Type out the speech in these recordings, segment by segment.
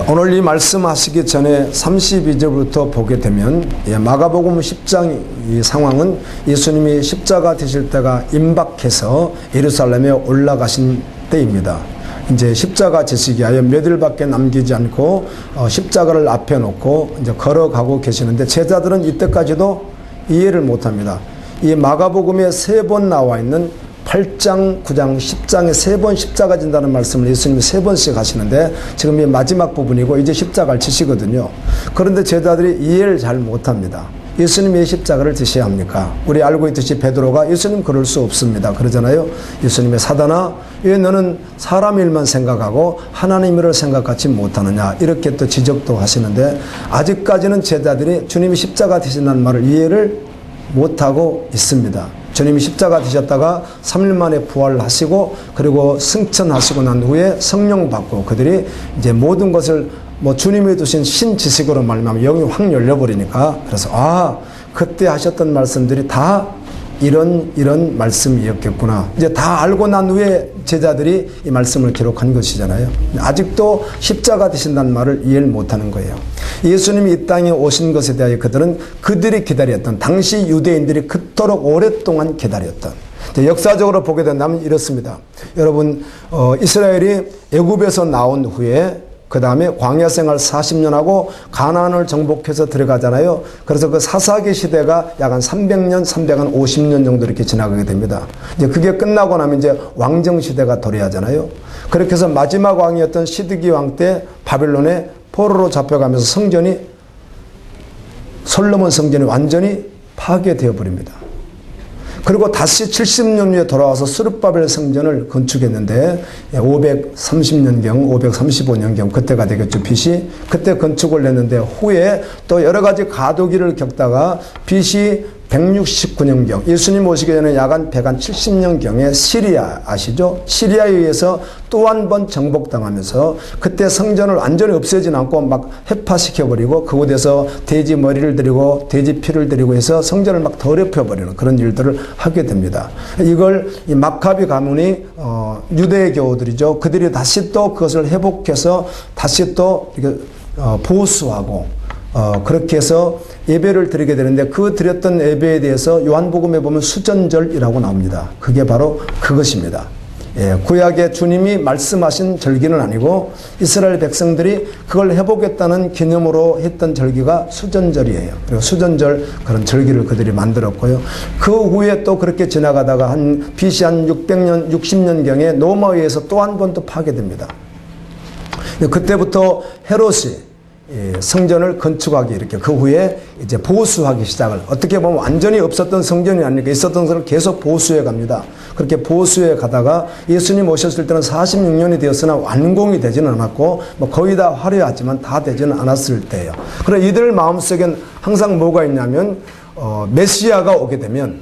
오늘 이 말씀하시기 전에 32절부터 보게 되면 마가복음 10장 이 상황은 예수님이 십자가 되실 때가 임박해서 예루살렘에 올라가신 때입니다. 이제 십자가 지시기 위하여 몇 일밖에 남기지 않고 십자가를 앞에 놓고 이제 걸어가고 계시는데 제자들은 이때까지도 이해를 못합니다. 이 마가복음에 3번 나와 있는 8장, 9장, 10장에 3번 십자가 진다는 말씀을 예수님이 3번씩 하시는데 지금 이 마지막 부분이고 이제 십자가를 지시거든요. 그런데 제자들이 이해를 잘 못합니다. 예수님이 십자가를 지셔야 합니까? 우리 알고 있듯이 베드로가 예수님 그럴 수 없습니다 그러잖아요. 예수님의 사단아, 왜 너는 사람 일만 생각하고 하나님 일을 생각하지 못하느냐, 이렇게 또 지적도 하시는데 아직까지는 제자들이 주님이 십자가 되신다는 말을 이해를 못하고 있습니다. 주님이 십자가 되셨다가 3일 만에 부활하시고 그리고 승천하시고 난 후에 성령 받고 그들이 이제 모든 것을 주님이 두신 신지식으로 말미암아 영이 확 열려버리니까, 그래서 그때 하셨던 말씀들이 다 이런 말씀이었겠구나. 이제 다 알고 난 후에 제자들이 이 말씀을 기록한 것이잖아요. 아직도 십자가 되신다는 말을 이해를 못하는 거예요. 예수님이 이 땅에 오신 것에 대하여 그들이 기다렸던, 당시 유대인들이 그토록 오랫동안 기다렸던, 역사적으로 보게 된다면 이렇습니다. 여러분, 이스라엘이 애굽에서 나온 후에 그 다음에 광야 생활 40년 하고 가나안을 정복해서 들어가잖아요. 그래서 그 사사기 시대가 약 한 300년, 350년 정도 이렇게 지나가게 됩니다. 이제 그게 끝나고 나면 이제 왕정 시대가 도래하잖아요. 그렇게 해서 마지막 왕이었던 시드기 왕 때 바빌론에 포로로 잡혀가면서 솔로몬 성전이 완전히 파괴되어 버립니다. 그리고 다시 70년 후에 돌아와서 스룹바벨 성전을 건축했는데 530년경, 535년경 그때가 되겠죠. BC. 그때 건축을 했는데 후에 또 여러 가지 과도기를 겪다가 BC 169년경, 예수님 오시기 전에 약 한 170년경에 시리아 아시죠? 시리아에 의해서 또 한 번 정복당하면서 그때 성전을 완전히 없애진 않고 막 해파시켜버리고 그곳에서 돼지 머리를 들이고 돼지 피를 들이고 해서 성전을 막 더럽혀버리는 그런 일들을 하게 됩니다. 이걸 이 막가비 가문이 유대 교우들이죠. 그들이 다시 또 그것을 회복해서 다시 또 이렇게 보수하고 그렇게 해서 예배를 드리게 되는데 그 드렸던 예배에 대해서 요한복음에 보면 수전절이라고 나옵니다. 그게 바로 그것입니다. 구약의 주님이 말씀하신 절기는 아니고 이스라엘 백성들이 그걸 회복했다는 기념으로 했던 절기가 수전절이에요. 그리고 수전절 그런 절기를 그들이 만들었고요. 그 후에 또 그렇게 지나가다가 한 BC 한 600년, 60년경에 로마에 의해서 또 한 번 또 파괴됩니다. 그때부터 헤롯이 성전을 건축하기 이렇게 그 후에 이제 보수하기 시작을, 어떻게 보면 완전히 없었던 성전이 아니니까 있었던 것을 계속 보수해 갑니다. 그렇게 보수해 가다가 예수님 오셨을 때는 46년이 되었으나 완공이 되지는 않았고 거의 다 화려하지만 다 되지는 않았을 때예요. 그래서 이들 마음속엔 항상 뭐가 있냐면 메시아가 오게 되면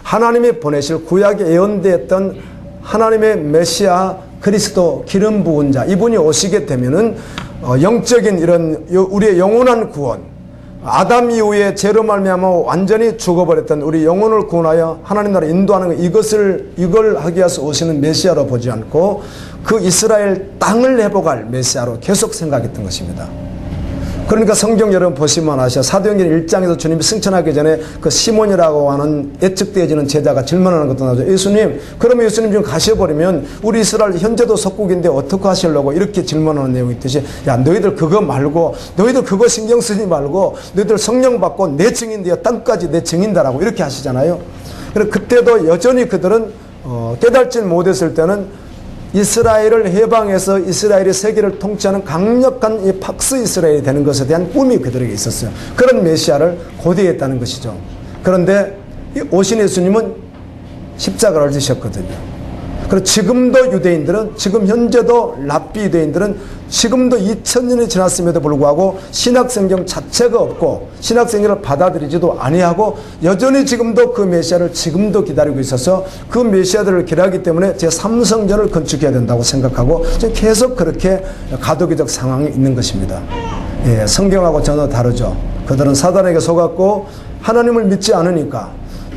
하나님이 보내실 구약에 예언되었던 하나님의 메시아 그리스도 기름 부은 자, 이분이 오시게 되면은 영적인 이런 우리의 영원한 구원, 아담 이후에 죄로 말미암아 완전히 죽어버렸던 우리 영혼을 구원하여 하나님 나라 인도하는 이걸 하기 위해서 오시는 메시아로 보지 않고 그 이스라엘 땅을 회복할 메시아로 계속 생각했던 것입니다. 그러니까 성경 여러분 보시면 아시죠? 사도행전 1장에서 주님이 승천하기 전에 그 시몬이라고 하는 예측되어지는 제자가 질문하는 것도 나오죠. 예수님, 그러면 예수님 지금 가셔버리면 우리 이스라엘 현재도 속국인데 어떻게 하시려고, 이렇게 질문하는 내용이 있듯이, 야 너희들 그거 말고, 너희들 그거 신경 쓰지 말고 너희들 성령 받고 내 증인되어 땅까지 내 증인다라고 이렇게 하시잖아요. 그래서 그때도 여전히 그들은 깨달지 못했을 때는 이스라엘을 해방해서 이스라엘이 세계를 통치하는 강력한 이 팍스 이스라엘이 되는 것에 대한 꿈이 그들에게 있었어요. 그런 메시아를 고대했다는 것이죠. 그런데 오신 예수님은 십자가를 지셨거든요. 그리고 지금도 유대인들은, 지금 현재도 랍비 유대인들은 지금도 2000년이 지났음에도 불구하고 신약성경 자체가 없고 신약성경을 받아들이지도 아니하고 여전히 지금도 그 메시아를 지금도 기다리고 있어서 그 메시아들을 기다리기 때문에 제3성전을 건축해야 된다고 생각하고 계속 그렇게 가도기적 상황이 있는 것입니다. 성경하고 전혀 다르죠. 그들은 사단에게 속았고 하나님을 믿지 않으니까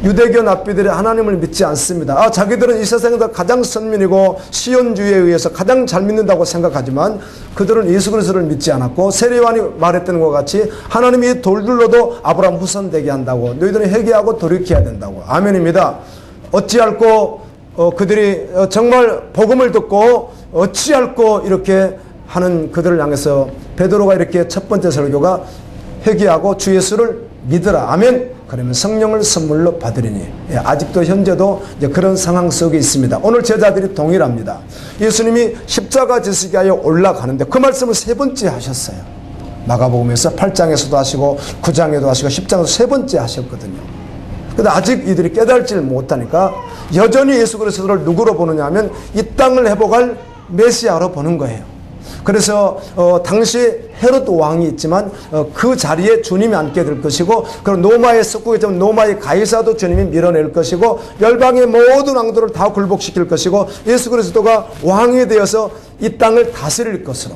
유대교 납비들이 하나님을 믿지 않습니다. 자기들은 이 세상에서 가장 선민이고 시온주의에 의해서 가장 잘 믿는다고 생각하지만 그들은 예수 그리스도를 믿지 않았고 세례요한이 말했던 것 같이 하나님이 이 돌들로도 아브라함 후손 되게 한다고, 너희들은 회개하고 돌이켜야 된다고. 아멘입니다. 어찌할꼬 그들이 정말 복음을 듣고 어찌할꼬 이렇게 하는 그들을 향해서 베드로가 이렇게 첫 번째 설교가 회개하고 주 예수를 믿으라. 아멘. 그러면 성령을 선물로 받으리니. 아직도 현재도 이제 그런 상황 속에 있습니다. 오늘 제자들이 동일합니다. 예수님이 십자가 지시기 하여 올라가는데 그 말씀을 세 번째 하셨어요. 마가복음에서 8장에서도 하시고 9장에도 하시고 10장에서 세 번째 하셨거든요. 근데 아직 이들이 깨달지를 못하니까 여전히 예수 그리스도를 누구로 보느냐 하면 이 땅을 회복할 메시아로 보는 거예요. 그래서 당시 헤롯 왕이 있지만 그 자리에 주님이 앉게 될 것이고, 그리고 노마의 석국이지만 노마의 가이사도 주님이 밀어낼 것이고, 열방의 모든 왕들을 다 굴복시킬 것이고, 예수 그리스도가 왕이 되어서 이 땅을 다스릴 것으로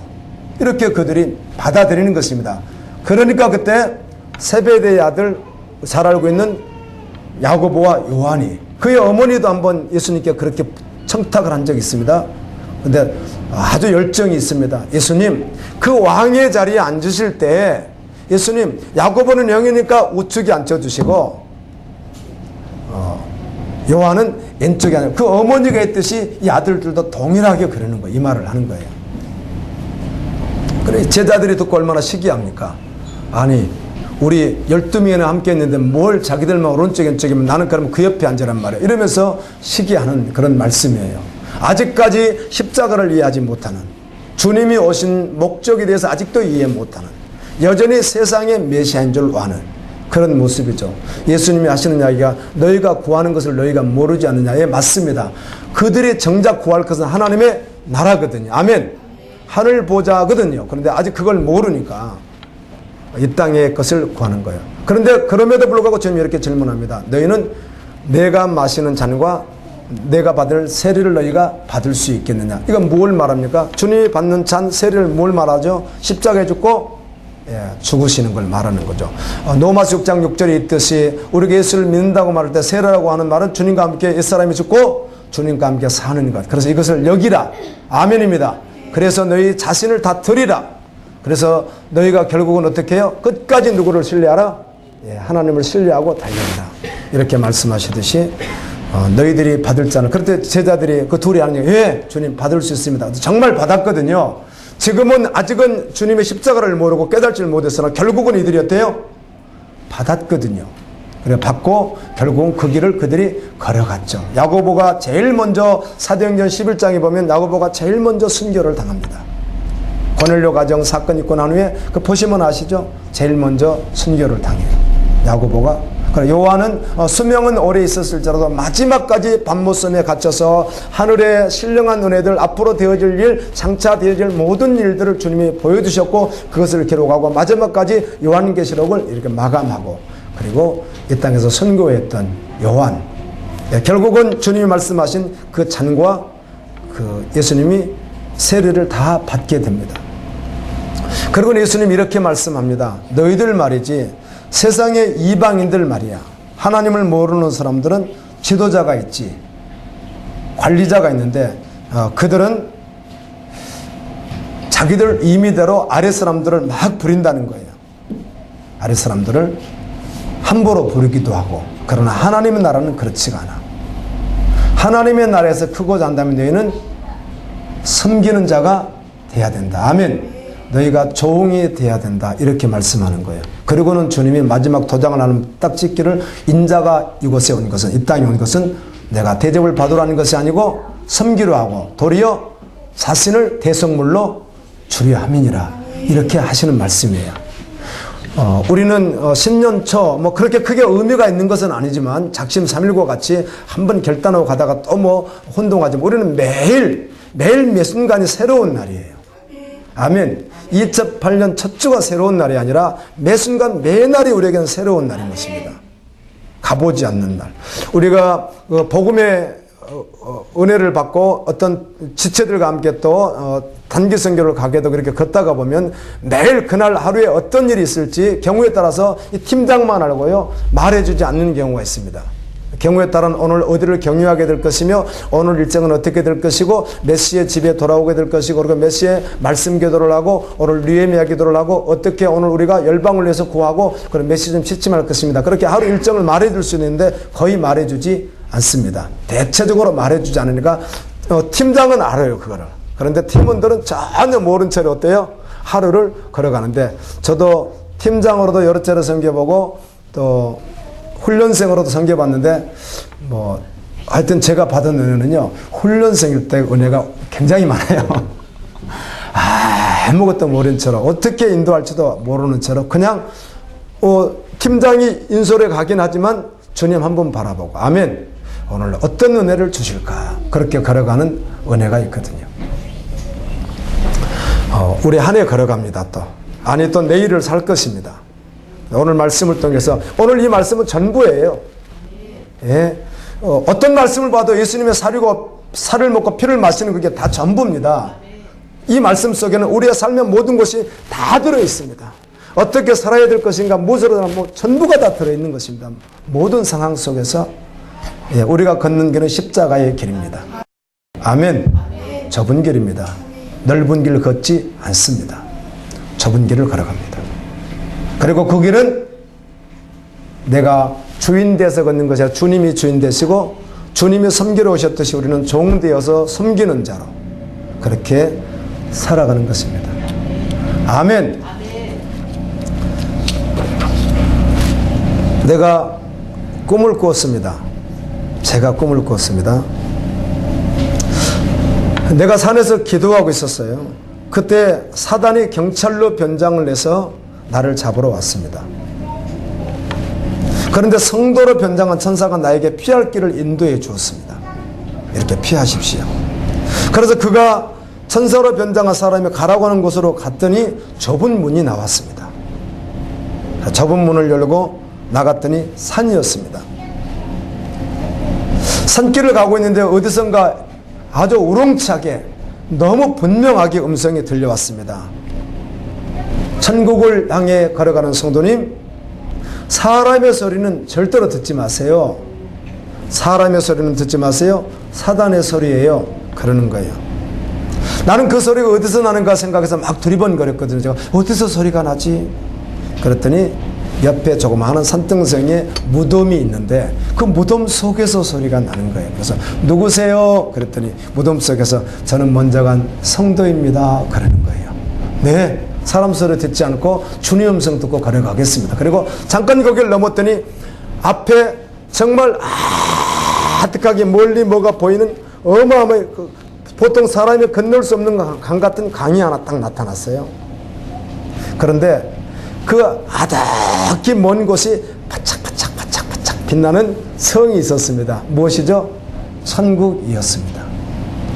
이렇게 그들이 받아들이는 것입니다. 그러니까 그때 세베대의 아들, 잘 알고 있는 야고보와 요한이, 그의 어머니도 한번 예수님께 그렇게 청탁을 한 적이 있습니다. 근데 아주 열정이 있습니다. 예수님, 그 왕의 자리에 앉으실 때 예수님, 야고보는 영이니까 우측에 앉혀주시고 요한은 왼쪽에 앉아. 그 어머니가 했듯이 이 아들들도 동일하게 그러는 거예요. 이 말을 하는 거예요. 그래 제자들이 듣고 얼마나 시기합니까? 아니 우리 12명이나 함께 했는데 뭘 자기들만 오른쪽 왼쪽이면 나는 그러면 그 옆에 앉으란 말이에요. 이러면서 시기하는 그런 말씀이에요. 아직까지 십자가를 이해하지 못하는, 주님이 오신 목적에 대해서 아직도 이해 못하는, 여전히 세상의 메시아인 줄 아는 그런 모습이죠. 예수님이 하시는 이야기가 너희가 구하는 것을 너희가 모르지 않느냐에 맞습니다. 그들이 정작 구할 것은 하나님의 나라거든요. 아멘. 하늘 보좌거든요. 그런데 아직 그걸 모르니까 이 땅의 것을 구하는 거예요. 그런데 그럼에도 불구하고 주님이 이렇게 질문합니다. 너희는 내가 마시는 잔과 내가 받을 세례를 너희가 받을 수 있겠느냐. 이건 뭘 말합니까? 주님이 받는 잔 세례를 뭘 말하죠? 십자가에 죽고 죽으시는 걸 말하는 거죠. 로마서 6장 6절에 있듯이 우리가 예수를 믿는다고 말할 때 세례라고 하는 말은 주님과 함께 옛사람이 죽고 주님과 함께 사는 것. 그래서 이것을 여기라. 아멘입니다. 그래서 너희 자신을 다 드리라. 그래서 너희가 결국은 어떻게 해요? 끝까지 누구를 신뢰하라? 하나님을 신뢰하고 달려라. 이렇게 말씀하시듯이 너희들이 받을 자는, 그런데 제자들이 그 둘이 하는 얘기, 주님 받을 수 있습니다. 정말 받았거든요. 지금은 아직은 주님의 십자가를 모르고 깨달지를 못했으나 결국은 이들이 어때요? 받았거든요. 그래 받고 결국은 그 길을 그들이 걸어갔죠. 야고보가 제일 먼저 사도행전 11장에 보면 야고보가 제일 먼저 순교를 당합니다. 고넬료 가정 사건 있고 난 후에 그 보시면 아시죠? 제일 먼저 순교를 당해요. 야고보가. 요한은 수명은 오래 있었을지라도 마지막까지 밤모섬에 갇혀서 하늘의 신령한 은혜들, 앞으로 되어질 일, 장차 되어질 모든 일들을 주님이 보여주셨고 그것을 기록하고 마지막까지 요한계시록을 이렇게 마감하고, 그리고 이 땅에서 선교했던 요한, 결국은 주님이 말씀하신 그 잔과 그 예수님이 세례를 다 받게 됩니다. 그리고 예수님이 이렇게 말씀합니다. 너희들 말이지 세상의 이방인들 말이야. 하나님을 모르는 사람들은 지도자가 있지, 관리자가 있는데 그들은 자기들 임의대로 아랫 사람들을 막 부린다는 거예요. 아랫 사람들을 함부로 부르기도 하고. 그러나 하나님의 나라는 그렇지가 않아. 하나님의 나라에서 크고자 한다면 너희는 섬기는 자가 돼야 된다. 아멘. 너희가 종이 돼야 된다. 이렇게 말씀하는 거예요. 그리고는 주님이 마지막 도장을 하는 딱 찍기를, 인자가 이곳에 온 것은, 이 땅에 온 것은 내가 대접을 받으라는 것이 아니고 섬기려 하고 도리어 자신을 대성물로 주려 함이니라. 이렇게 하시는 말씀이에요. 우리는 신년초 뭐 그렇게 크게 의미가 있는 것은 아니지만 작심삼일과 같이 한번 결단하고 가다가 또 뭐 혼동하지만 우리는 매일 매 순간이 새로운 날이에요. 아멘. 2008년 첫 주가 새로운 날이 아니라 매 순간 매날이 우리에게는 새로운 날인 것입니다. 가보지 않는 날. 우리가 복음의 은혜를 받고 어떤 지체들과 함께 또 단기 선교를 가게도 그렇게 걷다가 보면 매일 그날 하루에 어떤 일이 있을지 경우에 따라서 이 팀장만 알고요 말해주지 않는 경우가 있습니다. 경우에 따른 오늘 어디를 경유하게 될 것이며 오늘 일정은 어떻게 될 것이고 몇 시에 집에 돌아오게 될 것이고 그리고 몇 시에 말씀 기도를 하고 오늘 느헤미야 기도를 하고 어떻게 오늘 우리가 열방을 위해서 구하고 그럼 몇 시쯤 취침할 것입니다. 그렇게 하루 일정을 말해줄 수 있는데 거의 말해주지 않습니다. 대체적으로 말해주지 않으니까 팀장은 알아요 그거를. 그런데 팀원들은 전혀 모른 채로 어때요? 하루를 걸어가는데 저도 팀장으로도 여러 차례 섬겨보고 또 훈련생으로도 섬겨봤는데 뭐 하여튼 제가 받은 은혜는요 훈련생일 때 은혜가 굉장히 많아요. 아무것도 모른 채로 어떻게 인도할지도 모르는 채로 그냥 팀장이 인솔에 가긴 하지만 주님 한번 바라보고 아멘 오늘 어떤 은혜를 주실까 그렇게 걸어가는 은혜가 있거든요. 우리 한 해 걸어갑니다. 또 아니 또 내일을 살 것입니다. 오늘 말씀을 통해서 오늘 이 말씀은 전부예요. 예. 어떤 말씀을 봐도 예수님의 살을 먹고 피를 마시는 그게 다 전부입니다. 이 말씀 속에는 우리의 삶의 모든 것이 다 들어있습니다. 어떻게 살아야 될 것인가 무엇으로 뭐 전부가 다 들어있는 것입니다. 모든 상황 속에서 우리가 걷는 길은 십자가의 길입니다. 아멘. 좁은 길입니다. 넓은 길 걷지 않습니다. 좁은 길을 걸어갑니다. 그리고 그 길은 내가 주인 돼서 걷는 것이 아니라 주님이 주인 되시고 주님이 섬기러 오셨듯이 우리는 종 되어서 섬기는 자로 그렇게 살아가는 것입니다. 아멘. 내가 꿈을 꾸었습니다. 제가 꿈을 꾸었습니다. 내가 산에서 기도하고 있었어요. 그때 사단이 경찰로 변장을 해서 나를 잡으러 왔습니다. 그런데 성도로 변장한 천사가 나에게 피할 길을 인도해 주었습니다. 이렇게 피하십시오. 그래서 그가 천사로 변장한 사람이 가라고 하는 곳으로 갔더니 좁은 문이 나왔습니다. 좁은 문을 열고 나갔더니 산이었습니다. 산길을 가고 있는데 어디선가 아주 우렁차게 너무 분명하게 음성이 들려왔습니다. 천국을 향해 걸어가는 성도님, 사람의 소리는 절대로 듣지 마세요. 사람의 소리는 듣지 마세요. 사단의 소리예요. 그러는 거예요. 나는 그 소리가 어디서 나는가 생각해서 막 두리번거렸거든요. 제가 어디서 소리가 나지? 그랬더니 옆에 조그마한 산등성에 무덤이 있는데 그 무덤 속에서 소리가 나는 거예요. 그래서 누구세요? 그랬더니 무덤 속에서 저는 먼저 간 성도입니다. 그러는 거예요. 네, 사람 소리 듣지 않고 주님 음성 듣고 걸어가겠습니다. 그리고 잠깐 거기를 넘었더니 앞에 정말 아득하게 멀리 뭐가 보이는 어마어마한 보통 사람이 건널 수 없는 강 같은 강이 하나 딱 나타났어요. 그런데 그 아득히 먼 곳이 바짝바짝 빛나는 성이 있었습니다. 무엇이죠? 천국이었습니다.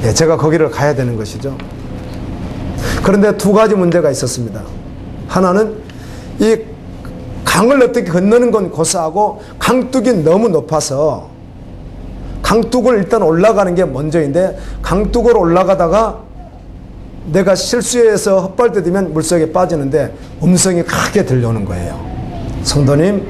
예, 제가 거기를 가야 되는 것이죠. 그런데 두 가지 문제가 있었습니다. 하나는 이 강을 어떻게 건너는 건 고사하고 강둑이 너무 높아서 강둑을 일단 올라가는 게 먼저인데 강둑으로 올라가다가 내가 실수해서 헛발디디면 물속에 빠지는데 음성이 크게 들려오는 거예요. 성도님,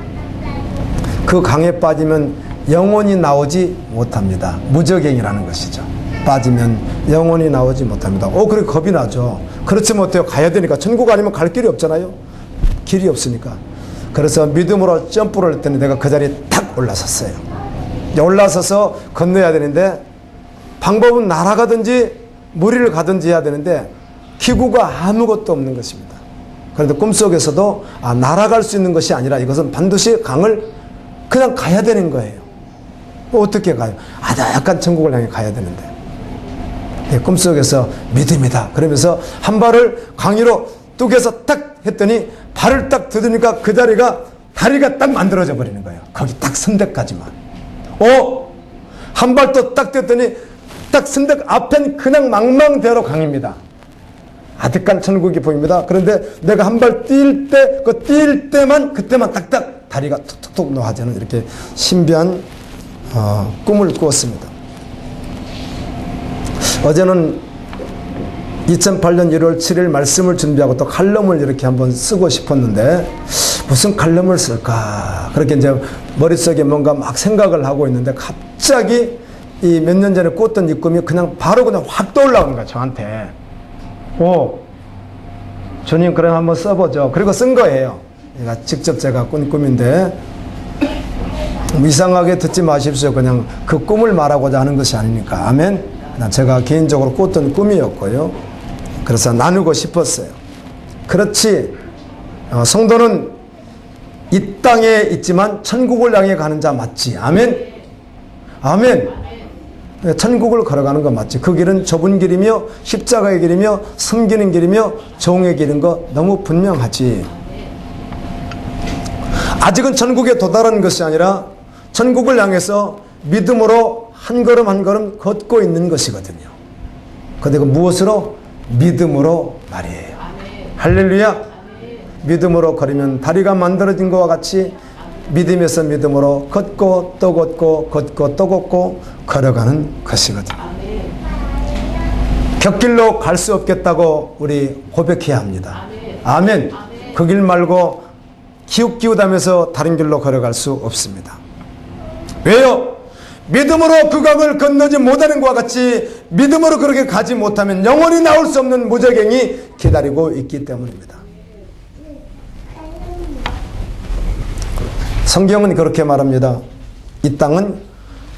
그 강에 빠지면 영원히 나오지 못합니다. 무저갱이라는 것이죠. 빠지면 영원히 나오지 못합니다. 그래 겁이 나죠. 그렇지 못해요. 가야 되니까. 천국 아니면 갈 길이 없잖아요. 길이 없으니까. 그래서 믿음으로 점프를 했더니 내가 그 자리에 탁 올라섰어요. 올라서서 건너야 되는데 방법은 날아가든지 무리를 가든지 해야 되는데 기구가 아무것도 없는 것입니다. 그런데 꿈속에서도 날아갈 수 있는 것이 아니라 이것은 반드시 강을 그냥 가야 되는 거예요. 어떻게 가요? 약간 천국을 향해 가야 되는데. 꿈속에서 믿음이다. 그러면서 한 발을 강 위로 뚝에서 딱 했더니 발을 딱 디디니까 그 자리가 다리가 딱 만들어져 버리는 거예요. 거기 딱 선대까지만. 한 발 또 딱 뗐더니 딱 선대 앞엔 그냥 망망대로 강입니다. 아득한 천국이 보입니다. 그런데 내가 한 발 뛸 때만 그때만 딱딱 다리가 툭툭툭 놓아지는 이렇게 신비한 꿈을 꾸었습니다. 어제는 2008년 1월 7일 말씀을 준비하고 또 칼럼을 이렇게 한번 쓰고 싶었는데 무슨 칼럼을 쓸까 그렇게 이제 머릿속에 뭔가 막 생각을 하고 있는데 갑자기 이 몇 년 전에 꽂던 이 꿈이 그냥 바로 그냥 확 떠올라온 거야 저한테. 주님 그럼 한번 써보죠. 그리고 쓴 거예요. 직접 제가 꾼 꿈인데 이상하게 듣지 마십시오. 그냥 그 꿈을 말하고자 하는 것이 아니니까. 아멘. 그냥 제가 개인적으로 꿨던 꿈이었고요. 그래서 나누고 싶었어요. 그렇지. 성도는 이 땅에 있지만 천국을 향해 가는 자 맞지. 아멘. 아멘. 천국을 걸어가는 거 맞지. 그 길은 좁은 길이며 십자가의 길이며 섬기는 길이며 종의 길인 거 너무 분명하지. 아직은 천국에 도달하는 것이 아니라 천국을 향해서 믿음으로 한 걸음 한 걸음 걷고 있는 것이거든요. 그런데 그 무엇으로? 믿음으로 말이에요. 할렐루야. 믿음으로 걸으면 다리가 만들어진 것과 같이 믿음에서 믿음으로 걷고 또 걷고 걷고 또 걷고 걸어가는 것이거든요. 곁길로 갈 수 없겠다고 우리 고백해야 합니다. 아멘. 그 길 말고 기웃기웃하면서 다른 길로 걸어갈 수 없습니다. 왜요? 믿음으로 그 강을 건너지 못하는 것과 같이 믿음으로 그렇게 가지 못하면 영원히 나올 수 없는 무적행이 기다리고 있기 때문입니다. 성경은 그렇게 말합니다. 이 땅은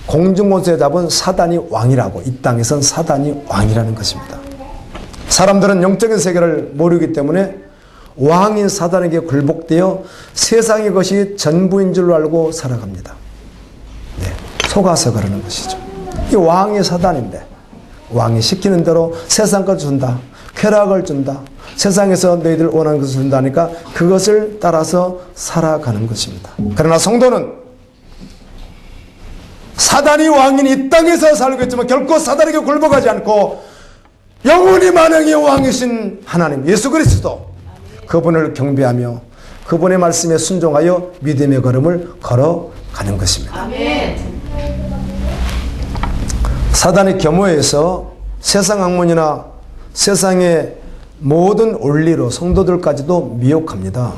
공중원수에 잡은 사단이 왕이라고. 이 땅에선 사단이 왕이라는 것입니다. 사람들은 영적인 세계를 모르기 때문에 왕인 사단에게 굴복되어 세상의 것이 전부인 줄로 알고 살아갑니다. 네, 속아서 그러는 것이죠. 이 왕이 사단인데 왕이 시키는 대로 세상 걸 준다. 쾌락을 준다. 세상에서 너희들 원하는 것을 준다니까 그것을 따라서 살아가는 것입니다. 그러나 성도는 사단이 왕인 이 땅에서 살고 있지만 결코 사단에게 굴복하지 않고 영원히 만왕의 왕이신 하나님 예수 그리스도 그분을 경배하며 그분의 말씀에 순종하여 믿음의 걸음을 걸어가는 것입니다. 아멘. 사단의 겸허에서 세상 학문이나 세상의 모든 원리로 성도들까지도 미혹합니다.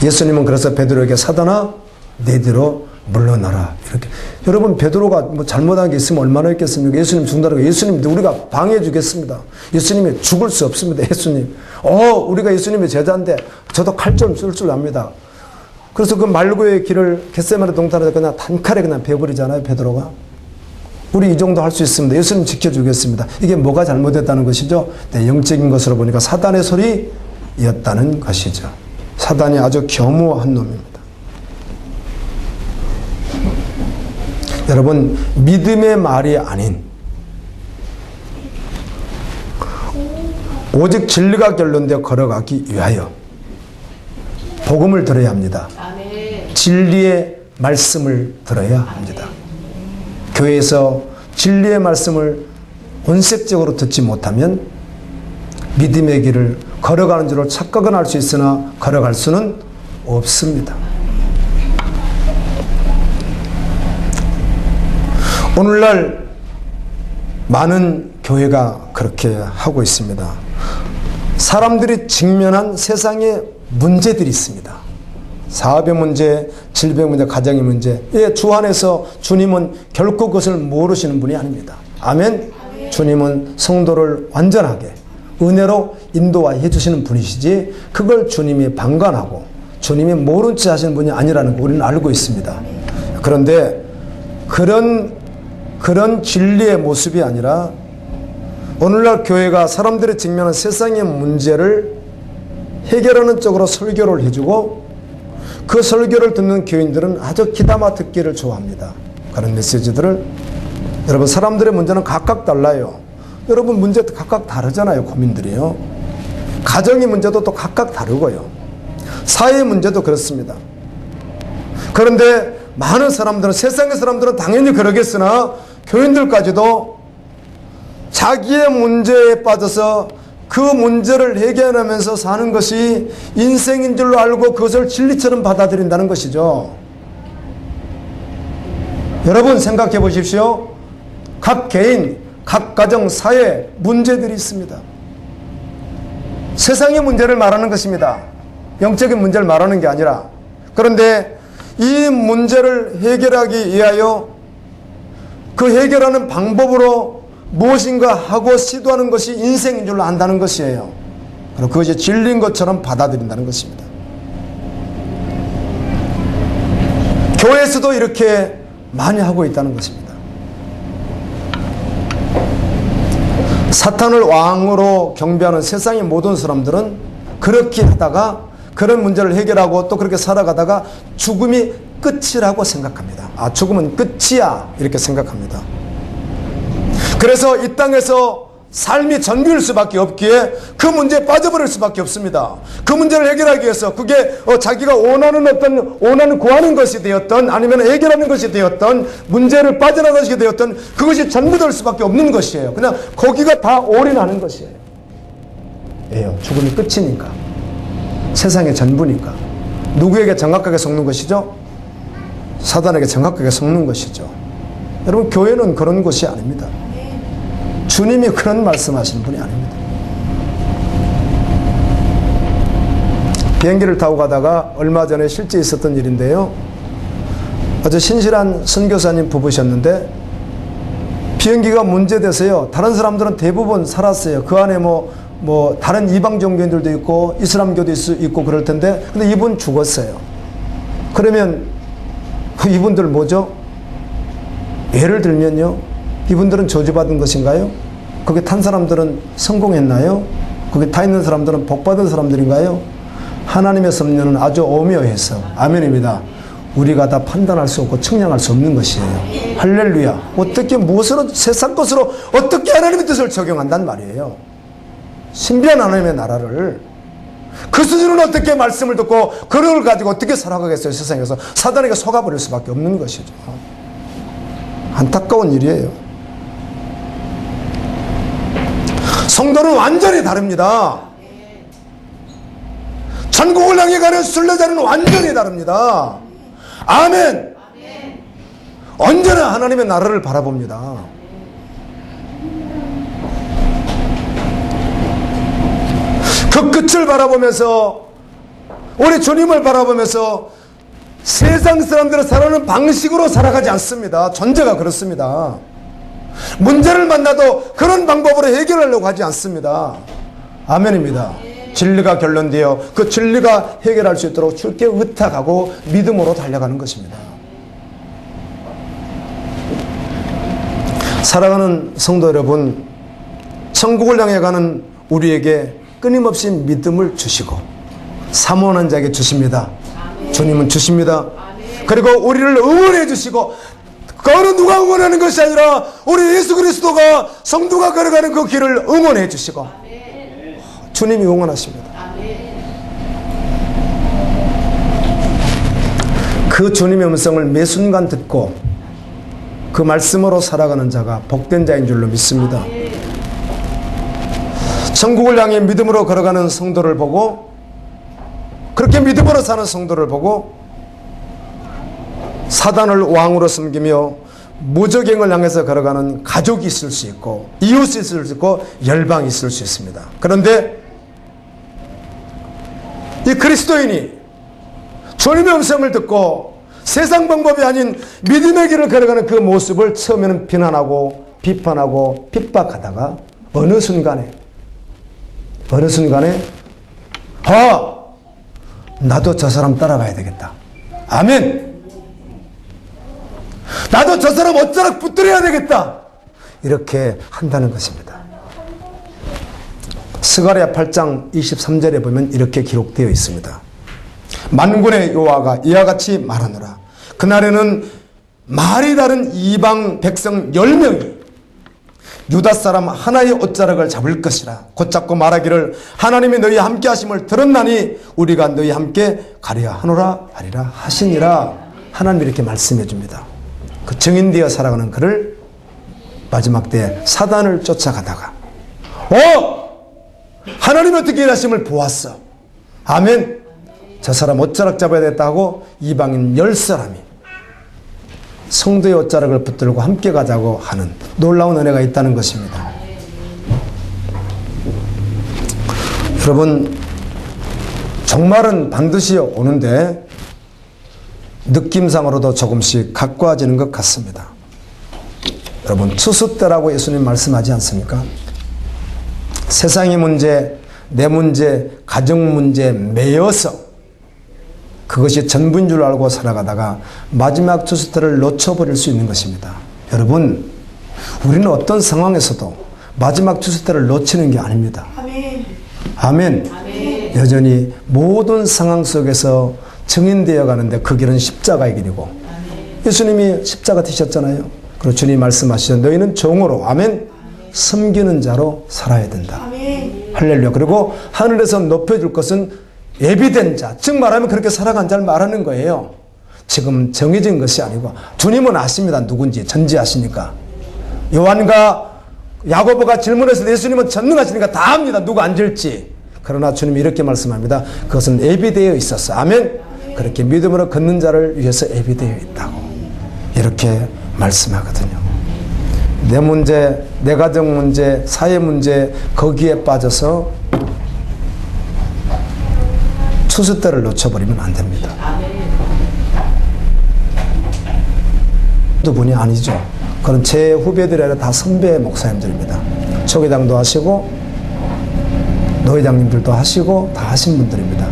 예수님은 그래서 베드로에게 사단아 내 뒤로 물러나라 이렇게. 여러분 베드로가 뭐 잘못한 게 있으면 얼마나 있겠습니까? 예수님 죽는다고. 예수님 우리가 방해해 주겠습니다. 예수님이 죽을 수 없습니다. 예수님 우리가 예수님의 제자인데 저도 칼 좀 쓸 줄 압니다. 그래서 그 말고의 길을 겟세마네 동산에서 그냥 단칼에 그냥 베어버리잖아요. 베드로가. 우리 이 정도 할 수 있습니다. 예수님 지켜주겠습니다. 이게 뭐가 잘못됐다는 것이죠? 네, 영적인 것으로 보니까 사단의 소리였다는 것이죠. 사단이 아주 겸허한 놈입니다. 여러분 믿음의 말이 아닌 오직 진리가 결론되어 걸어가기 위하여 복음을 들어야 합니다. 진리의 말씀을 들어야 합니다. 교회에서 진리의 말씀을 온색적으로 듣지 못하면 믿음의 길을 걸어가는 줄로 착각은 할 수 있으나 걸어갈 수는 없습니다. 오늘날 많은 교회가 그렇게 하고 있습니다. 사람들이 직면한 세상의 문제들이 있습니다. 사업의 문제, 질병의 문제, 가정의 문제. 주 안에서 주님은 결코 그것을 모르시는 분이 아닙니다. 아멘. 주님은 성도를 완전하게 은혜로 인도해 주시는 분이시지 그걸 주님이 방관하고 주님이 모른 체 하시는 분이 아니라는 거 우리는 알고 있습니다. 그런데 그런 진리의 모습이 아니라 오늘날 교회가 사람들이 직면한 세상의 문제를 해결하는 쪽으로 설교를 해주고 그 설교를 듣는 교인들은 아주 귀담아 듣기를 좋아합니다. 그런 메시지들을. 여러분 사람들의 문제는 각각 달라요. 여러분 문제도 각각 다르잖아요. 고민들이요. 가정의 문제도 또 각각 다르고요. 사회의 문제도 그렇습니다. 그런데 많은 사람들은 세상의 사람들은 당연히 그러겠으나 교인들까지도 자기의 문제에 빠져서 그 문제를 해결하면서 사는 것이 인생인 줄로 알고 그것을 진리처럼 받아들인다는 것이죠. 여러분 생각해 보십시오. 각 개인, 각 가정, 사회 문제들이 있습니다. 세상의 문제를 말하는 것입니다. 영적인 문제를 말하는 게 아니라. 그런데 이 문제를 해결하기 위하여 그 해결하는 방법으로 무엇인가 하고 시도하는 것이 인생인 줄로 안다는 것이에요. 그리고 그것이 진리인 것처럼 받아들인다는 것입니다. 교회에서도 이렇게 많이 하고 있다는 것입니다. 사탄을 왕으로 경배하는 세상의 모든 사람들은 그렇게 하다가 그런 문제를 해결하고 또 그렇게 살아가다가 죽음이 끝이라고 생각합니다. 아, 죽음은 끝이야, 이렇게 생각합니다. 그래서 이 땅에서 삶이 전부일 수밖에 없기에 그 문제에 빠져버릴 수밖에 없습니다. 그 문제를 해결하기 위해서 그게 자기가 원하는 구하는 것이 되었던 아니면 해결하는 것이 되었던 문제를 빠져나가게 되었던 그것이 전부 될 수밖에 없는 것이에요. 그냥 거기가 다 올인하는 것이에요. 예요. 죽음이 끝이니까. 세상의 전부니까. 누구에게 정확하게 속는 것이죠? 사단에게 정확하게 속는 것이죠. 여러분, 교회는 그런 곳이 아닙니다. 주님이 그런 말씀하시는 분이 아닙니다. 비행기를 타고 가다가 얼마 전에 실제 있었던 일인데요. 아주 신실한 선교사님 부부셨는데 비행기가 문제돼서요. 다른 사람들은 대부분 살았어요. 그 안에 다른 이방 종교인들도 있고 이슬람교도 있고 그럴 텐데 근데 이분 죽었어요. 그러면 이분들 뭐죠? 예를 들면요. 이분들은 저주받은 것인가요? 거기 탄 사람들은 성공했나요? 거기 타 있는 사람들은 복받은 사람들인가요? 하나님의 섭리는 아주 오묘해서 아멘입니다. 우리가 다 판단할 수 없고 측량할 수 없는 것이에요. 할렐루야. 어떻게 무엇으로 세상 것으로 어떻게 하나님의 뜻을 적용한단 말이에요. 신비한 하나님의 나라를 그 수준은 어떻게 말씀을 듣고 그걸 가지고 어떻게 살아가겠어요. 세상에서 사단에게 속아버릴 수밖에 없는 것이죠. 안타까운 일이에요. 성도는 완전히 다릅니다. 천국을 향해 가는 순례자는 완전히 다릅니다. 아멘. 언제나 하나님의 나라를 바라봅니다. 그 끝을 바라보면서 우리 주님을 바라보면서 세상 사람들은 살아가는 방식으로 살아가지 않습니다. 존재가 그렇습니다. 문제를 만나도 그런 방법으로 해결하려고 하지 않습니다. 아멘입니다. 진리가 결론되어 그 진리가 해결할 수 있도록 주께 의탁하고 믿음으로 달려가는 것입니다. 사랑하는 성도 여러분, 천국을 향해 가는 우리에게 끊임없이 믿음을 주시고 사모하는 자에게 주십니다. 주님은 주십니다. 그리고 우리를 응원해 주시고 그거는 누가 응원하는 것이 아니라 우리 예수 그리스도가 성도가 걸어가는 그 길을 응원해 주시고 주님이 응원하십니다. 그 주님의 음성을 매 순간 듣고 그 말씀으로 살아가는 자가 복된 자인 줄로 믿습니다. 천국을 향해 믿음으로 걸어가는 성도를 보고 그렇게 믿음으로 사는 성도를 보고 사단을 왕으로 섬기며 무적행을 향해서 걸어가는 가족이 있을 수 있고 이웃이 있을 수 있고 열방이 있을 수 있습니다. 그런데 이 그리스도인이 주님의 음성을 듣고 세상 방법이 아닌 믿음의 길을 걸어가는 그 모습을 처음에는 비난하고 비판하고 핍박하다가 어느 순간에 나도 저 사람 따라가야 되겠다. 아멘. 나도 저 사람 어쩌락 붙들어야 되겠다. 이렇게 한다는 것입니다. 스가랴 8장 23절에 보면 이렇게 기록되어 있습니다. 만군의 여호와가 이와 같이 말하노라. 그날에는 말이 다른 이방 백성 10명이 유다 사람 하나의 옷자락을 잡을 것이라. 곧 잡고 말하기를 하나님이 너희 함께 하심을 들었나니 우리가 너희 함께 가려 하노라 하리라 하시니라. 하나님이 이렇게 말씀해 줍니다. 그 증인되어 살아가는 그를 마지막 때 사단을 쫓아가다가 하나님이 어떻게 일하심을 보았어. 아멘. 저 사람 옷자락 잡아야 됐다고 이방인 10사람이 성도의 옷자락을 붙들고 함께 가자고 하는 놀라운 은혜가 있다는 것입니다. 여러분, 종말은 반드시 오는데 느낌상으로도 조금씩 가까워지는 것 같습니다. 여러분, 추수 때라고 예수님 말씀하지 않습니까? 세상의 문제, 내 문제, 가정 문제 매여서 그것이 전부인 줄 알고 살아가다가 마지막 추수 때를 놓쳐버릴 수 있는 것입니다. 여러분, 우리는 어떤 상황에서도 마지막 추수 때를 놓치는 게 아닙니다. 아멘. 아멘. 아멘. 여전히 모든 상황 속에서 증인되어 가는데 그 길은 십자가의 길이고, 아멘. 예수님이 십자가 되셨잖아요. 그리고 주님 말씀하시죠. 너희는 종으로, 아멘, 섬기는 자로 살아야 된다. 아멘. 할렐루야. 그리고 하늘에서 높여줄 것은 예비된 자, 즉 말하면 그렇게 살아간 자를 말하는 거예요. 지금 정해진 것이 아니고 주님은 아십니다. 누군지 전지하시니까. 요한과 야고보가 질문했을 때 예수님은 전능하시니까 다 압니다. 누가 앉을지. 그러나 주님이 이렇게 말씀합니다. 그것은 예비되어 있었어. 아멘. 그렇게 믿음으로 걷는 자를 위해서 예비되어 있다고 이렇게 말씀하거든요. 내 문제, 내 가정 문제, 사회 문제 거기에 빠져서 추수 때를 놓쳐버리면 안 됩니다. 두 분이 아니죠. 그런 제 후배들이 아니라 다 선배 목사님들입니다. 초기장도 하시고 노회장님들도 하시고 다 하신 분들입니다.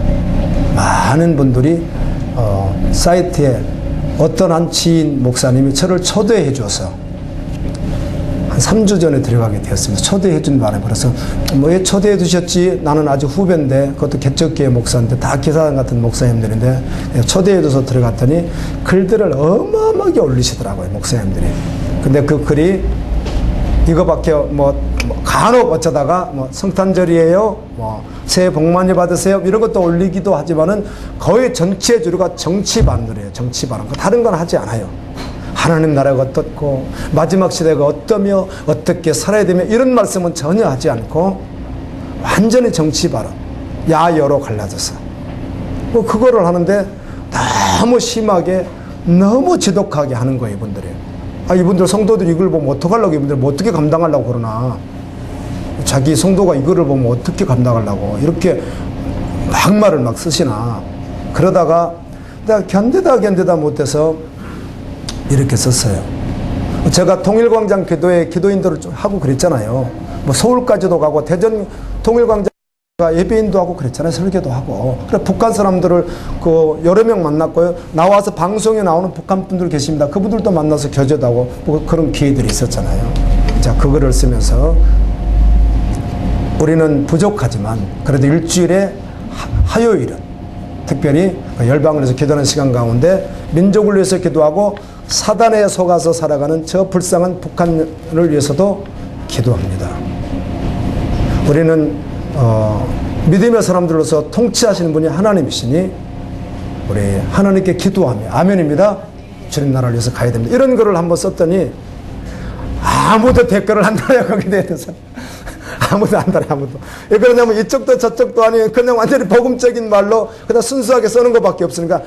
많은 분들이 사이트에 어떤 한 지인 목사님이 저를 초대해 줘서 한 3주 전에 들어가게 되었습니다. 초대해 준 바람에. 그래서 뭐 왜 초대해 주셨지? 나는 아주 후배인데, 그것도 개척교회 목사인데, 다 기사단 같은 목사님들인데, 초대해 줘서 들어갔더니 글들을 어마어마하게 올리시더라고요, 목사님들이. 근데 그 글이 이거밖에 간혹 어쩌다가 성탄절이에요, 새해 복 많이 받으세요, 이런 것도 올리기도 하지만은 거의 전체 주류가 정치 반응이에요. 정치 반응. 다른 건 하지 않아요. 하나님 나라가 어떻고 마지막 시대가 어떠며 어떻게 살아야 되며 이런 말씀은 전혀 하지 않고 완전히 정치 발언, 야여로 갈라져서 그거를 하는데 너무 심하게 너무 지독하게 하는 거예요. 이분들이. 이분들 성도들이 이걸 보면 어떡하려고, 이분들 뭐 어떻게 감당하려고 그러나, 자기 성도가 이거를 보면 어떻게 감당하려고 이렇게 막말을 막 쓰시나. 그러다가 내가 견디다 못해서 이렇게 썼어요. 제가 통일광장 기도회 기도인도를 좀 하고 그랬잖아요. 서울까지도 가고 대전 통일광장 예배인도 하고 그랬잖아요. 설교도 하고. 그래 북한 사람들을 여러 명 만났고요. 나와서 방송에 나오는 북한 분들 계십니다. 그분들도 만나서 교제도 하고 그런 기회들이 있었잖아요. 자, 그거를 쓰면서 우리는 부족하지만 그래도 일주일에 화요일은 특별히 열방을 해서 기도하는 시간 가운데 민족을 위해서 기도하고 사단에 속아서 살아가는 저 불쌍한 북한을 위해서도 기도합니다. 우리는 믿음의 사람들로서 통치하시는 분이 하나님이시니 우리 하나님께 기도하며, 아멘입니다, 주님 나라를 위해서 가야 됩니다. 이런 글을 한번 썼더니 아무도 댓글을 안 달아요. 거기에 대해서 아무도 안 달아요. 아무도. 왜 그러냐면 이쪽도 저쪽도 아니에요. 그냥 완전히 복음적인 말로 그냥 순수하게 쓰는 것밖에 없으니까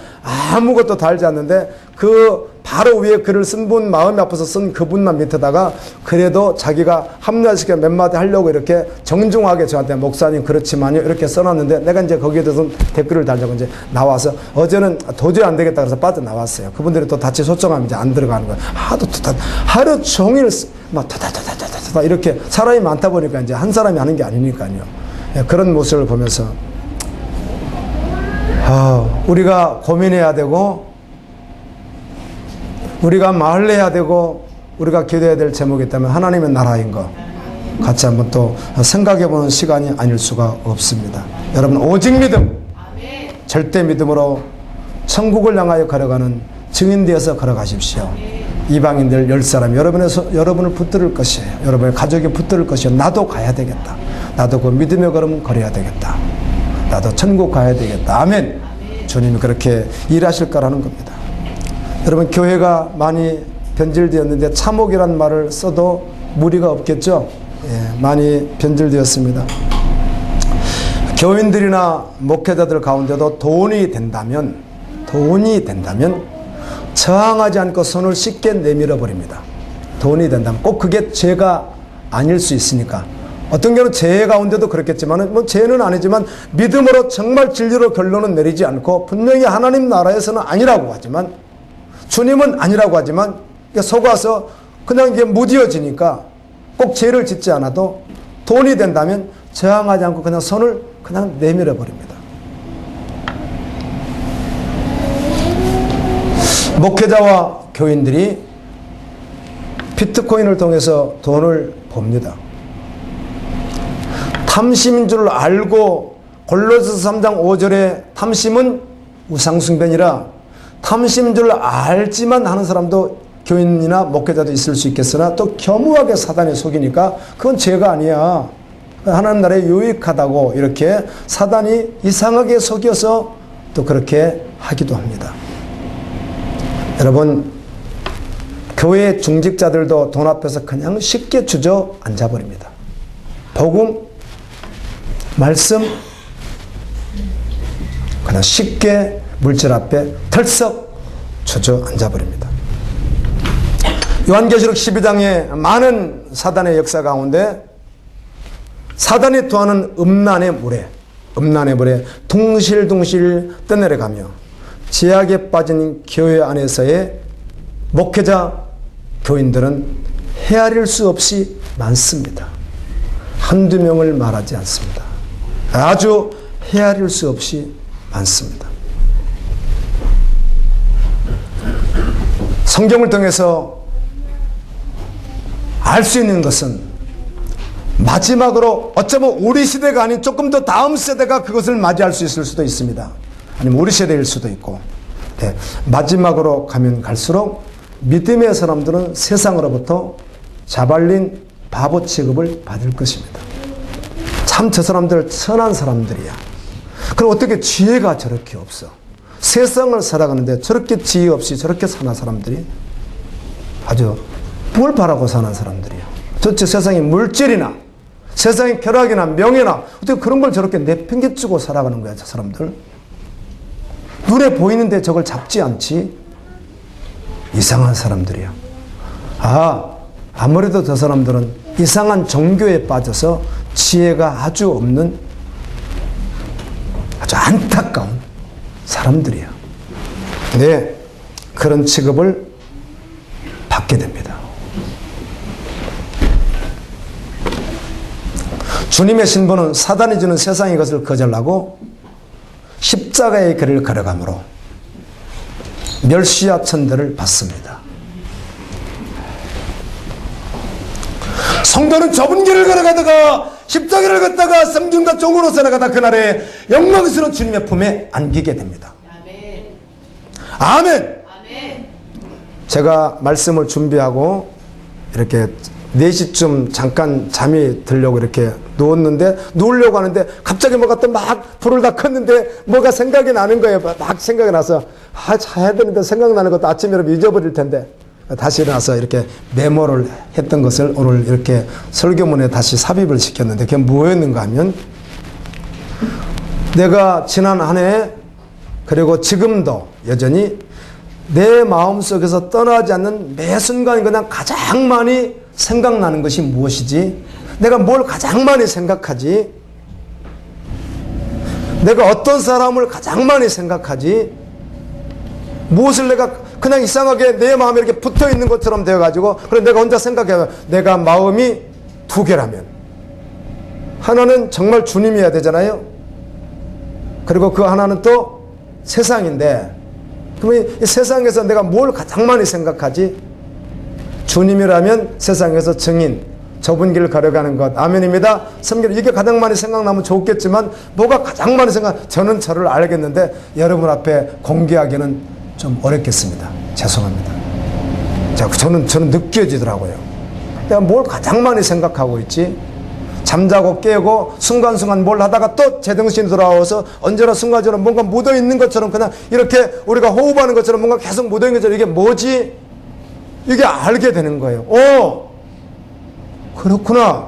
아무것도 달지 않는데, 그 바로 위에 글을 쓴 분, 마음이 아파서 쓴 그분만 밑에다가 그래도 자기가 합리화시켜 몇 마디 하려고 이렇게 정중하게 저한테 목사님 그렇지만요 이렇게 써놨는데, 내가 이제 거기에 대해서 댓글을 달자고 이제 나와서 어제는 도저히 안 되겠다 그래서 빠져나왔어요. 그분들이 또 같이 소청하면 이제 안 들어가는 거예요. 하루 종일 막 타타타타타타 이렇게 사람이 많다 보니까 이제 한 사람이 하는 게 아니니까요. 그런 모습을 보면서 우리가 고민해야 되고, 우리가 말해야 되고, 우리가 기도해야 될 제목이 있다면 하나님의 나라인 거 같이 한번 또 생각해보는 시간이 아닐 수가 없습니다. 여러분, 오직 믿음, 절대 믿음으로 천국을 향하여 걸어가는 증인되어서 걸어가십시오. 이방인들 10사람 여러분을 붙들을 것이에요. 여러분의 가족이 붙들을 것이에요. 나도 가야 되겠다. 나도 그 믿음의 걸음 걸어야 되겠다. 나도 천국 가야 되겠다. 아멘. 주님이 그렇게 일하실 거라는 겁니다. 여러분, 교회가 많이 변질되었는데 참혹이란 말을 써도 무리가 없겠죠. 많이 변질되었습니다. 교인들이나 목회자들 가운데도 돈이 된다면 저항하지 않고 손을 쉽게 내밀어 버립니다. 돈이 된다면 꼭 그게 죄가 아닐 수 있으니까. 어떤 경우는 죄 가운데도 그렇겠지만, 뭐 죄는 아니지만 믿음으로 정말 진리로 결론은 내리지 않고 분명히 하나님 나라에서는 아니라고 하지만, 주님은 아니라고 하지만 속아서 그냥 이게 무뎌지니까 꼭 죄를 짓지 않아도 돈이 된다면 저항하지 않고 그냥 손을 그냥 내밀어 버립니다. 목회자와 교인들이 비트코인을 통해서 돈을 봅니다. 탐심인 줄 알고 골로새서 3장 5절에 탐심은 우상숭배니라, 탐심인 줄 알지만 하는 사람도 교인이나 목회자도 있을 수 있겠으나 또 겸허하게 사단에 속이니까 그건 죄가 아니야, 하나님 나라에 유익하다고 이렇게 사단이 이상하게 속여서 또 그렇게 하기도 합니다. 여러분, 교회 중직자들도 돈 앞에서 그냥 쉽게 주저앉아 버립니다. 복음, 말씀 그냥 쉽게 물질 앞에 털썩 주저앉아 버립니다. 요한계시록 12장에 많은 사단의 역사 가운데 사단이 토하는 음란의 물에 둥실둥실 떠내려가며 제약에 빠진 교회 안에서의 목회자, 교인들은 헤아릴 수 없이 많습니다. 한두 명을 말하지 않습니다. 아주 헤아릴 수 없이 많습니다. 성경을 통해서 알 수 있는 것은 마지막으로 어쩌면 우리 시대가 아닌 조금 더 다음 세대가 그것을 맞이할 수 있을 수도 있습니다. 아니면 우리 세대일 수도 있고, 네, 마지막으로 가면 갈수록 믿음의 사람들은 세상으로부터 자발린 바보 취급을 받을 것입니다. 참 저 사람들 선한 사람들이야. 그럼 어떻게 지혜가 저렇게 없어? 세상을 살아가는데 저렇게 지혜 없이 저렇게 사는 사람들이 아주 뭘 바라고 사는 사람들이야. 도대체 세상에 물질이나 세상의 쾌락이나 명예나 어떻게 그런 걸 저렇게 내팽개치고 살아가는 거야, 저 사람들. 눈에 보이는데 저걸 잡지 않지. 이상한 사람들이야. 아무래도 저 사람들은 이상한 종교에 빠져서 지혜가 아주 없는 아주 안타까운 사람들이야. 네, 그런 취급을 받게 됩니다. 주님의 신분은 사단이 주는 세상의 것을 거절하고 십자가의 길을 걸어가므로 멸시와 천대를 받습니다. 성도는 좁은 길을 걸어가다가 십자가를 걷다가 성중과 종으로 살아가다 그날에 영광스러운 주님의 품에 안기게 됩니다. 아멘. 제가 말씀을 준비하고 이렇게 4시쯤 잠깐 잠이 들려고 이렇게 누우려고 하는데 갑자기 뭐가 또 막 불을 다 켰는데 뭐가 생각이 나는 거예요. 막 생각이 나서 자야 되는데 생각나는 것도 아침에 여러분 잊어버릴 텐데 다시 일어나서 이렇게 메모를 했던 것을 오늘 이렇게 설교문에 다시 삽입을 시켰는데 그게 뭐였는가 하면, 내가 지난 한 해 그리고 지금도 여전히 내 마음속에서 떠나지 않는 매 순간 그냥 가장 많이 생각나는 것이 무엇이지? 내가 뭘 가장 많이 생각하지? 내가 어떤 사람을 가장 많이 생각하지? 무엇을 내가 그냥 이상하게 내 마음에 이렇게 붙어 있는 것처럼 되어가지고, 그래 내가 혼자 생각해요. 내가 마음이 두 개라면 하나는 정말 주님이어야 되잖아요. 그리고 그 하나는 또 세상인데, 그러면 이 세상에서 내가 뭘 가장 많이 생각하지? 주님이라면 세상에서 증인, 좁은 길을 걸어가는 것, 아멘입니다. 섬기는 이게 가장 많이 생각나면 좋겠지만 뭐가 가장 많이 저는 저를 알겠는데 여러분 앞에 공개하기는 좀 어렵겠습니다. 죄송합니다. 자, 저는 느껴지더라고요. 내가 뭘 가장 많이 생각하고 있지? 잠자고 깨고 순간순간 뭘 하다가 또 제정신이 돌아와서 언제나 순간적으로 뭔가 묻어있는 것처럼 그냥 이렇게 우리가 호흡하는 것처럼 뭔가 계속 묻어있는 것처럼 이게 뭐지? 이게 알게 되는 거예요. 그렇구나.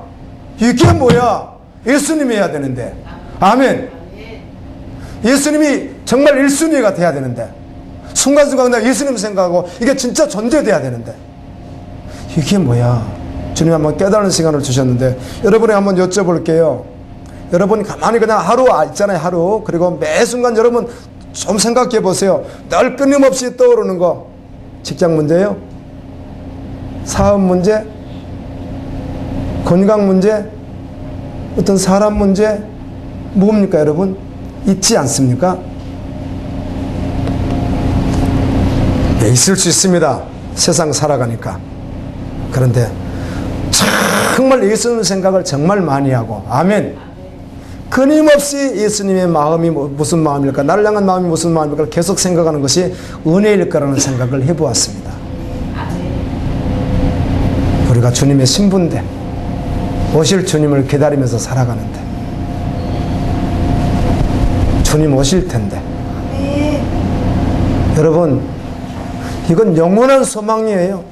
이게 뭐야? 예수님이 해야 되는데. 아멘. 예수님이 정말 1순위가 돼야 되는데 순간순간 내가 예수님 생각하고 이게 진짜 존재돼야 되는데 이게 뭐야? 주님 한번 깨달은 시간을 주셨는데 여러분이 한번 여쭤볼게요. 여러분이 가만히 그냥 하루 있잖아요. 하루. 그리고 매 순간 여러분 좀 생각해 보세요. 늘 끊임없이 떠오르는 거. 직장 문제예요? 사업 문제? 건강 문제? 어떤 사람 문제? 뭡니까 여러분? 있지 않습니까? 네, 있을 수 있습니다. 세상 살아가니까. 그런데 정말 예수님 생각을 정말 많이 하고 아멘. 끊임없이 예수님의 마음이 무슨 마음일까, 나를 향한 마음이 무슨 마음일까 계속 생각하는 것이 은혜일 거라는 생각을 해보았습니다. 우리가 주님의 신부인데 오실 주님을 기다리면서 살아가는데 주님 오실 텐데 여러분 이건 영원한 소망이에요.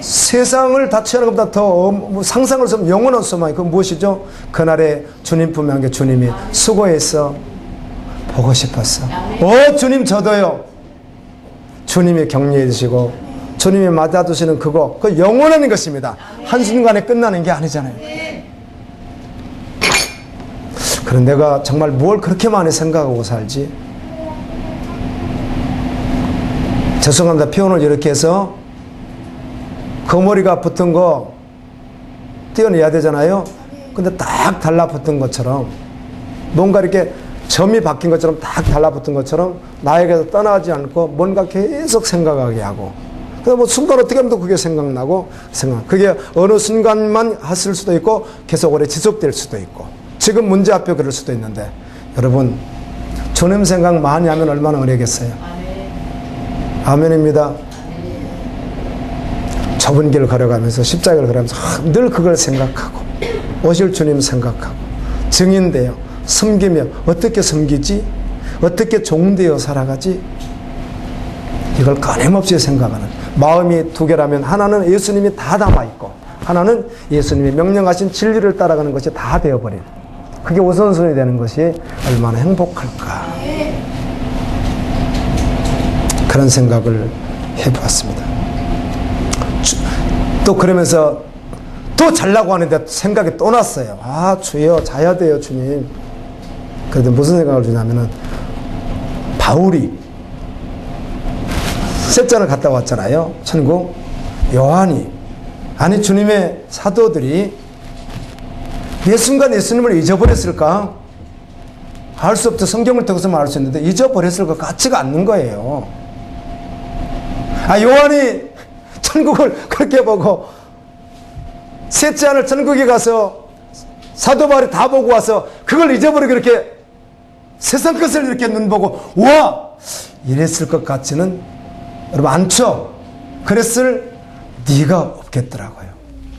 세상을 다 취하는 것보다 더 상상을 좀 영원한 소망이 그건 무엇이죠? 그날에 주님 품에 안겨 주님이 수고해서 보고 싶었어. 주님 저도요. 주님이 격려해 주시고 주님이 맞아주시는 그거 그 영원한 것입니다. 한순간에 끝나는 게 아니잖아요. 그럼 내가 정말 뭘 그렇게 많이 생각하고 살지? 죄송합니다. 표현을 이렇게 해서 거머리가 붙은 거 떼어내야 되잖아요. 근데 딱 달라붙은 것처럼 뭔가 이렇게 점이 바뀐 것처럼 딱 달라붙은 것처럼 나에게서 떠나지 않고 뭔가 계속 생각하게 하고 그래서 뭐 순간 어떻게 하면 또 그게 생각나고 그게 어느 순간만 했을 수도 있고 계속 오래 지속될 수도 있고 지금 문제 앞에 그럴 수도 있는데 여러분 주님 생각 많이 하면 얼마나 은혜겠어요. 아멘입니다. 좁은 길을 걸어가면서 십자가를 걸어가면서 늘 그걸 생각하고 오실 주님 생각하고 증인되어 섬기며 어떻게 섬기지? 어떻게 종되어 살아가지? 이걸 끊임없이 생각하는 마음이 두 개라면 하나는 예수님이 다 담아있고 하나는 예수님이 명령하신 진리를 따라가는 것이 다 되어버린 그게 우선순위 되는 것이 얼마나 행복할까 그런 생각을 해보았습니다. 또 그러면서 또 잘라고 하는데 생각이 또 났어요. 주여 자야 돼요 주님. 그런데 무슨 생각을 주냐면은 바울이 셋잔을 갔다 왔잖아요. 천국. 요한이 아니 주님의 사도들이 예순간 예수님을 잊어버렸을까? 알 수 없죠. 성경을 통해서만 알 수 있는데 잊어버렸을 것 같지가 않는 거예요. 요한이 천국을 그렇게 보고 셋째 하늘 천국에 가서 사도 바울이 다 보고 와서 그걸 잊어버리고 이렇게 세상 것을 이렇게 눈 보고 와 이랬을 것 같지는 여러분 않죠. 그랬을 리가 없겠더라고요.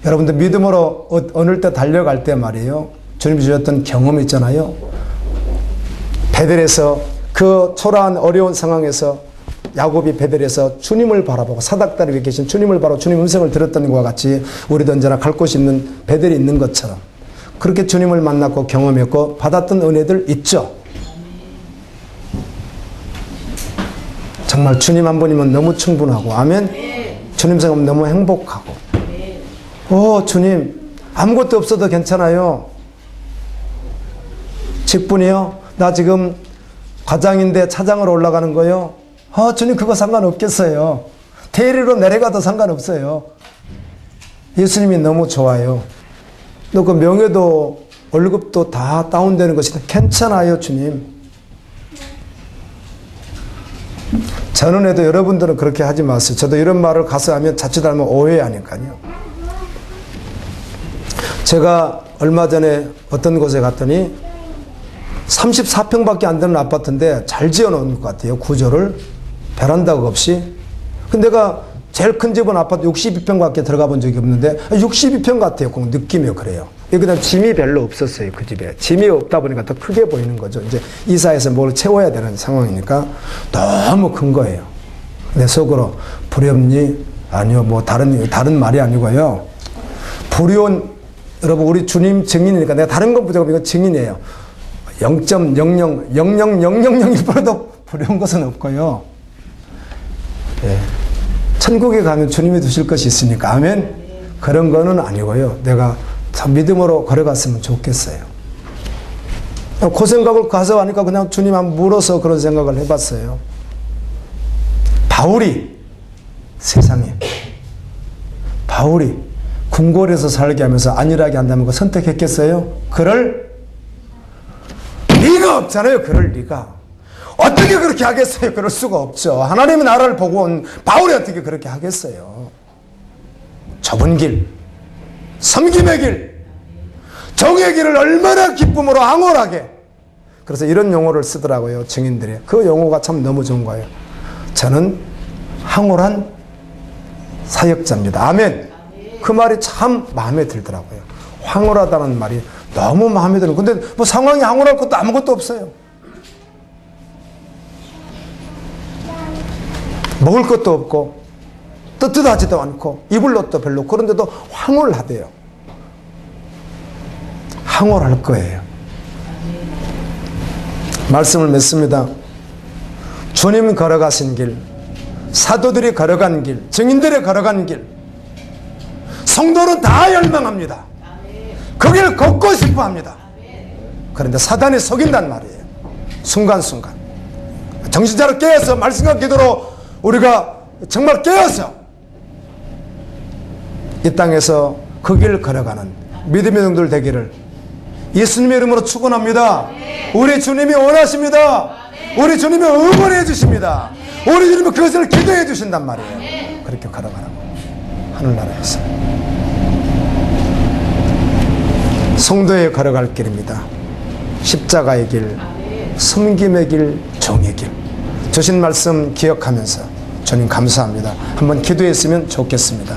여러분들 믿음으로 어느 때 달려갈 때 말이에요. 주님이 주셨던 경험이 있잖아요. 베델에서 그 초라한 어려운 상황에서 야곱이 베델에서 주님을 바라보고 사닥다리 위에 계신 주님을 바라보고 주님 음성을 들었던 것과 같이 우리도 언제나 갈 곳이 있는 베델이 있는 것처럼 그렇게 주님을 만났고 경험했고 받았던 은혜들 있죠. 정말 주님 한 분이면 너무 충분하고 아멘. 주님 생각하면 너무 행복하고 주님 아무것도 없어도 괜찮아요. 직분이요? 나 지금 과장인데 차장으로 올라가는 거요? 주님 그거 상관없겠어요. 대리로 내려가도 상관없어요. 예수님이 너무 좋아요. 너 그 명예도 월급도 다 다운되는 것이 괜찮아요 주님. 전원에도 여러분들은 그렇게 하지 마세요. 저도 이런 말을 가서 하면 자칫하면 오해하니까요. 제가 얼마 전에 어떤 곳에 갔더니 34평밖에 안 되는 아파트인데 잘 지어놓은 것 같아요. 구조를. 베란다가 없이. 근데 내가 제일 큰 집은 아파트 62평밖에 들어가 본 적이 없는데 62평 같아요. 그 느낌이 그래요. 그다음 짐이 별로 없었어요. 그 집에. 짐이 없다 보니까 더 크게 보이는 거죠. 이제 이사해서 뭘 채워야 되는 상황이니까 너무 큰 거예요. 내 속으로 부럽니? 아니요. 뭐 다른 말이 아니고요. 부러운 여러분 우리 주님 증인이니까 내가 다른 건 부족하고 이건 증인이에요. 0.000001%도 부러운 것은 없고요. 예. 천국에 가면 주님이 주실 것이 있으니까. 아멘. 그런 거는 아니고요. 내가 참 믿음으로 걸어갔으면 좋겠어요. 그 생각을 가서 하니까 그냥 주님 한번 물어서 그런 생각을 해봤어요. 바울이 세상에 바울이 궁궐에서 살게 하면서 안일하게 한다면 그 선택했겠어요? 그럴 리가 없잖아요. 그럴 리가. 어떻게 그렇게 하겠어요? 그럴 수가 없죠. 하나님의 나라를 보고 온 바울이 어떻게 그렇게 하겠어요? 좁은 길, 섬김의 길, 정의 길을 얼마나 기쁨으로 황홀하게. 그래서 이런 용어를 쓰더라고요. 증인들이. 그 용어가 참 너무 좋은 거예요. 저는 황홀한 사역자입니다. 아멘. 그 말이 참 마음에 들더라고요. 황홀하다는 말이 너무 마음에 들어요. 근데 뭐 상황이 황홀할 것도 아무것도 없어요. 먹을 것도 없고 떳떳하지도 않고 입을 옷도 별로. 그런데도 황홀하대요. 황홀할 거예요. 말씀을 맺습니다. 주님 걸어가신 길, 사도들이 걸어간 길, 증인들이 걸어간 길, 성도는 다 열망합니다. 그 길 걷고 싶어 합니다. 그런데 사단이 속인단 말이에요. 순간순간. 정신 차려 깨어서 말씀과 기도로 우리가 정말 깨어서 이 땅에서 그 길을 걸어가는 믿음의 종들 되기를 예수님의 이름으로 축원합니다. 우리 주님이 원하십니다. 우리 주님이 응원해 주십니다. 우리 주님이 그것을 기도해 주신단 말이에요. 그렇게 걸어가라고. 하늘나라에서 성도에 걸어갈 길입니다. 십자가의 길, 섬김의 길, 정의 길. 주신 말씀 기억하면서 주님 감사합니다. 한번 기도했으면 좋겠습니다.